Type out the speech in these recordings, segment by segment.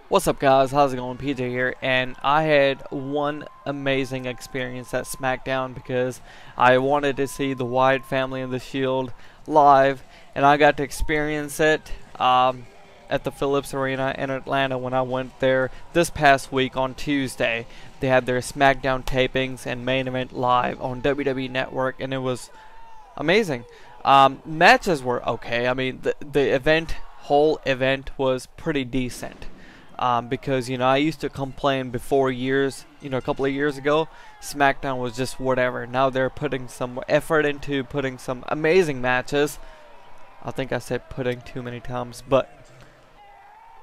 What's up, guys? How's it going? PJ here, and I had one amazing experience at SmackDown because I wanted to see the Wyatt family and the Shield live, and I got to experience it at the Phillips Arena in Atlanta when I went there this past week on Tuesday. They had their SmackDown tapings and main event live on WWE Network, and it was amazing. Matches were okay. I mean, the whole event was pretty decent. Because I used to complain before years, a couple of years ago, SmackDown was just whatever. Now they're putting some effort into putting some amazing matches. I think I said putting too many times, but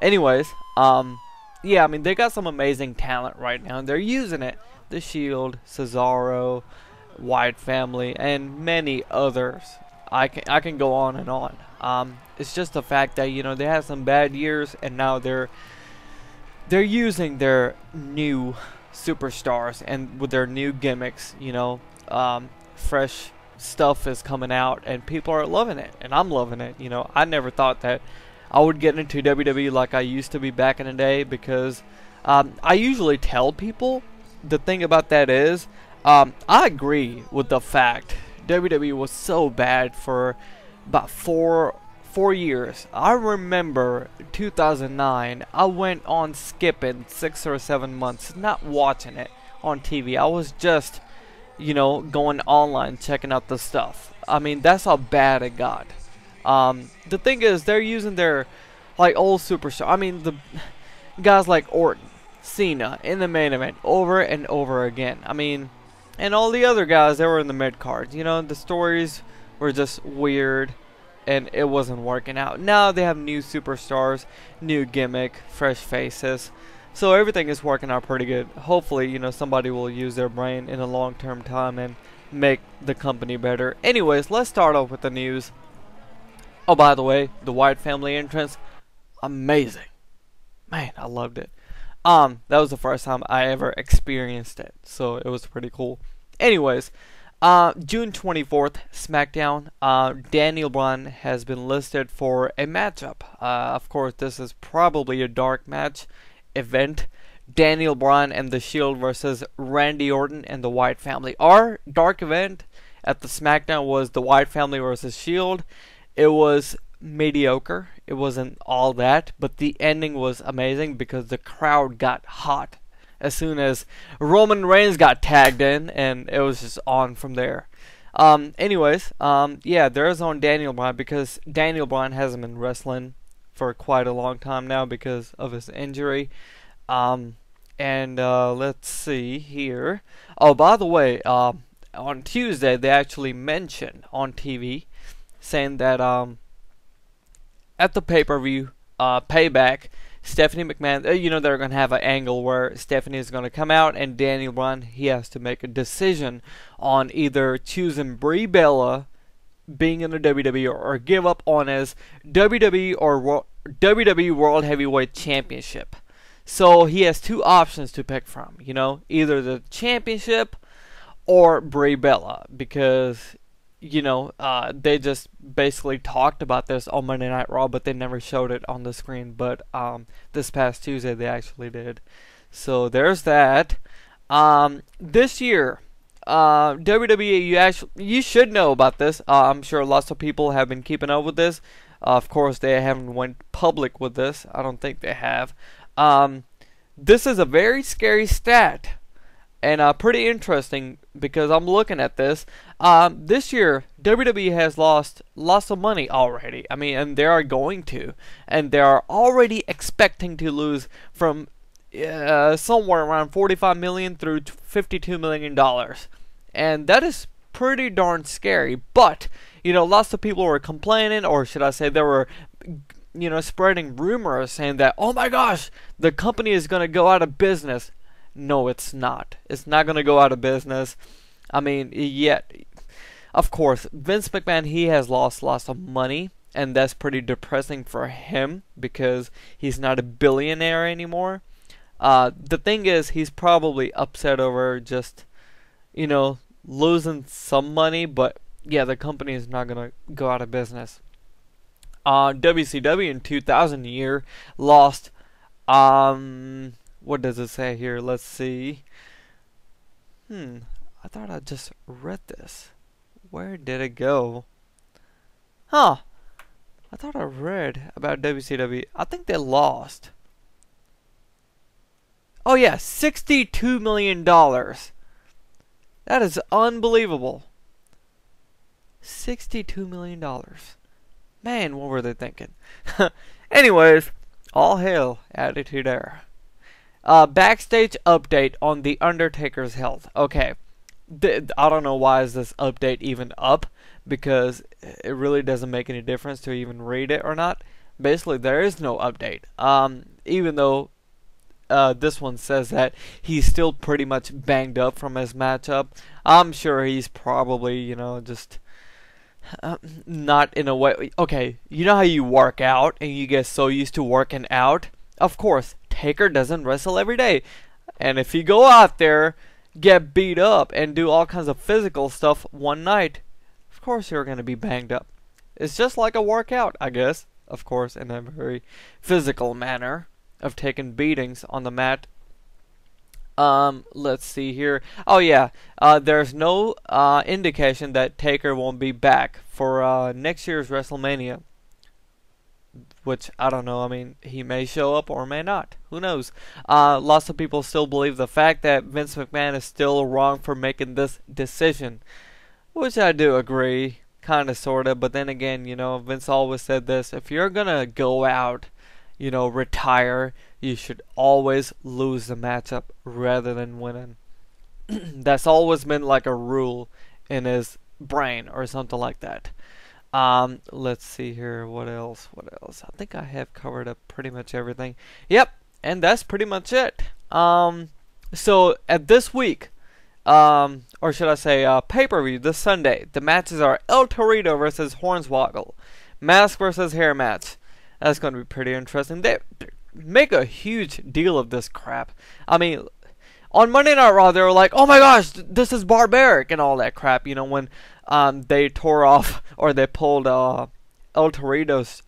anyways, yeah, I mean, they got some amazing talent right now, and they're using it. The Shield, Cesaro, Wyatt family, and many others. I can go on and on. It's just the fact that they had some bad years, and now they're using their new superstars and with their new gimmicks. Fresh stuff is coming out, and people are loving it, and I'm loving it. I never thought that I would get into WWE like I used to be back in the day, because I usually tell people the thing about that is I agree with the fact WWE was so bad for about four years. I remember 2009, I went on skipping 6 or 7 months, not watching it on TV. I was just, going online, checking out the stuff. I mean, that's how bad it got. The thing is, they're using their, old superstar. I mean, the guys like Orton, Cena, in the main event, over and over again. I mean, and all the other guys that were in the mid-card. The stories were just weird, and it wasn't working out. Now they have new superstars, new gimmick, fresh faces, so everything is working out pretty good. Hopefully, somebody will use their brain in a long-term time and make the company better. Anyways, let's start off with the news. Oh, by the way, the Wyatt family entrance, amazing. Man, I loved it. That was the first time I ever experienced it, so it was pretty cool. Anyways, June 24th, SmackDown, Daniel Bryan has been listed for a matchup. Of course, this is probably a dark match event. Daniel Bryan and the Shield versus Randy Orton and the Wyatt family. Our dark event at the SmackDown was the Wyatt family versus Shield. It was mediocre. It wasn't all that, but the ending was amazing because the crowd got hot as soon as Roman Reigns got tagged in, and it was just on from there. Anyways, yeah, there is on Daniel Bryan, because Daniel Bryan hasn't been wrestling for quite a long time now because of his injury. Let's see here. Oh, by the way, on Tuesday they actually mentioned on TV saying that at the pay-per-view Payback, Stephanie McMahon, they're going to have an angle where Stephanie is going to come out, and Daniel Bryan, he has to make a decision on either choosing Brie Bella being in the WWE or give up on his WWE World Heavyweight Championship. So he has two options to pick from, either the championship or Brie Bella, because they just basically talked about this on Monday Night Raw, but they never showed it on the screen. But this past Tuesday they actually did. So there's that. This year, WWE, you should know about this. I'm sure lots of people have been keeping up with this. Of course, they haven't went public with this. I don't think they have. This is a very scary stat, and pretty interesting, because I'm looking at this. This year, WWE has lost lots of money already. I mean, and they are going to. And they are already expecting to lose from somewhere around $45 million through $52 million. And that is pretty darn scary. But, lots of people were complaining, or should I say, they were spreading rumors saying that, oh my gosh, the company is going to go out of business. No, it's not. It's not going to go out of business. I mean, yet, of course, Vince McMahon, he has lost lots of money, and that's pretty depressing for him because he's not a billionaire anymore. The thing is, he's probably upset over just, losing some money, but yeah, the company is not going to go out of business. WCW in 2000 year lost What does it say here? Let's see. I thought I just read this. Where did it go? Huh. I thought I read about WCW. I think they lost. Oh yeah, $62 million. That is unbelievable. $62 million. Man, what were they thinking? Anyways, all hail Attitude Era. Backstage update on The Undertaker's health. Okay. I don't know why is this update even up, because it really doesn't make any difference to even read it or not. Basically, there is no update. Even though this one says that he's still pretty much banged up from his matchup. I'm sure he's probably, you know, just not in a way. Okay, you know how you work out and you get so used to working out? Of course, Taker doesn't wrestle every day. And if you go out there, get beat up, and do all kinds of physical stuff one night, of course you're going to be banged up. It's just like a workout, I guess. Of course, in a very physical manner of taking beatings on the mat. Let's see here. Oh yeah, there's no indication that Taker won't be back for next year's WrestleMania. Which, I don't know, I mean, he may show up or may not. Who knows? Lots of people still believe the fact that Vince McMahon is still wrong for making this decision. Which I do agree, kinda, sorta, but then again, you know, Vince always said this: if you're gonna go out, you know, retire, you should always lose the matchup rather than winning. That's always been like a rule in his brain or something like that. Let's see here. What else? I think I have covered up pretty much everything. Yep, and that's pretty much it. So at this week, or should I say, pay-per-view this Sunday, the matches are El Torito versus Hornswoggle, mask versus hair match. That's going to be pretty interesting. They make a huge deal of this crap. I mean, on Monday Night Raw, they were like, "Oh my gosh, this is barbaric," and all that crap. You know, when they tore off, or they pulled El Torito's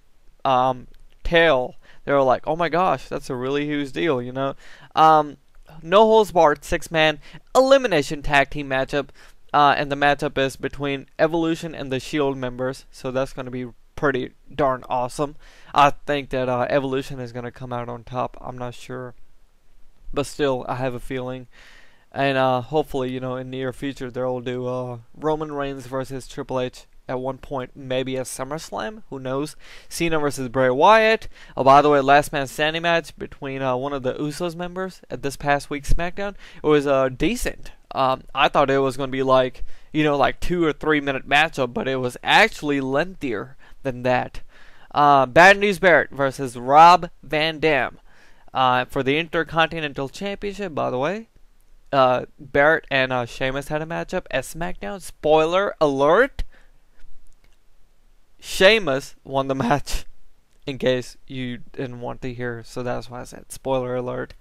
tail, they were like, "Oh my gosh, that's a really huge deal," you know. No holds barred 6-man elimination tag team matchup, and the matchup is between Evolution and the Shield members, so that's going to be pretty darn awesome. I think that Evolution is going to come out on top. I'm not sure, but still, I have a feeling. And hopefully, you know, in the near future, they'll do Roman Reigns versus Triple H at one point, maybe at SummerSlam. Who knows? Cena versus Bray Wyatt. Oh, by the way, last man standing match between one of the Usos members at this past week's SmackDown. It was decent. I thought it was going to be like, you know, like 2 or 3 minute matchup, but it was actually lengthier than that. Bad News Barrett versus Rob Van Dam for the Intercontinental Championship, by the way. Barrett and Sheamus had a matchup at SmackDown. Spoiler alert! Sheamus won the match, in case you didn't want to hear, so that's why I said spoiler alert.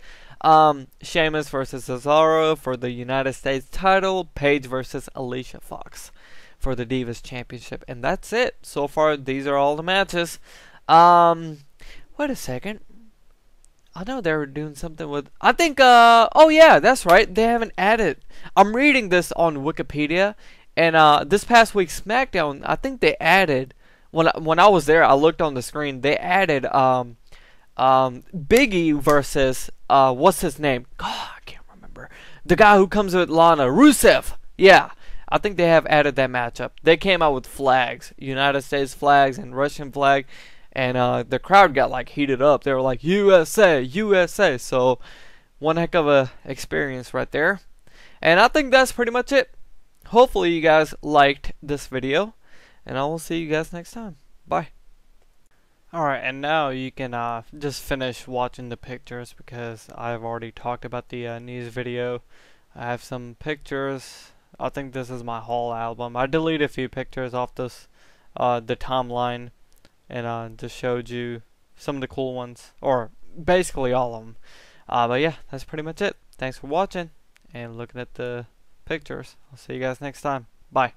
Sheamus versus Cesaro for the United States title. Paige versus Alicia Fox for the Divas Championship. And that's it. So far, these are all the matches. Wait a second. I know they were doing something with... I think, oh yeah, that's right. They haven't added... I'm reading this on Wikipedia. And this past week's SmackDown, I think they added... When I was there, I looked on the screen. They added Big E versus... what's his name? God, I can't remember. The guy who comes with Lana. Rusev. Yeah. I think they have added that matchup. They came out with flags. United States flags and Russian flag. And the crowd got like heated up. They were like, USA, USA. So, one heck of a experience right there. And I think that's pretty much it. Hopefully you guys liked this video. And I will see you guys next time. Bye. Alright, and now you can just finish watching the pictures, because I've already talked about the news video. I have some pictures. I think this is my haul album. I deleted a few pictures off this the timeline. And just showed you some of the cool ones, or basically all of them. But yeah, that's pretty much it. Thanks for watching and looking at the pictures. I'll see you guys next time. Bye.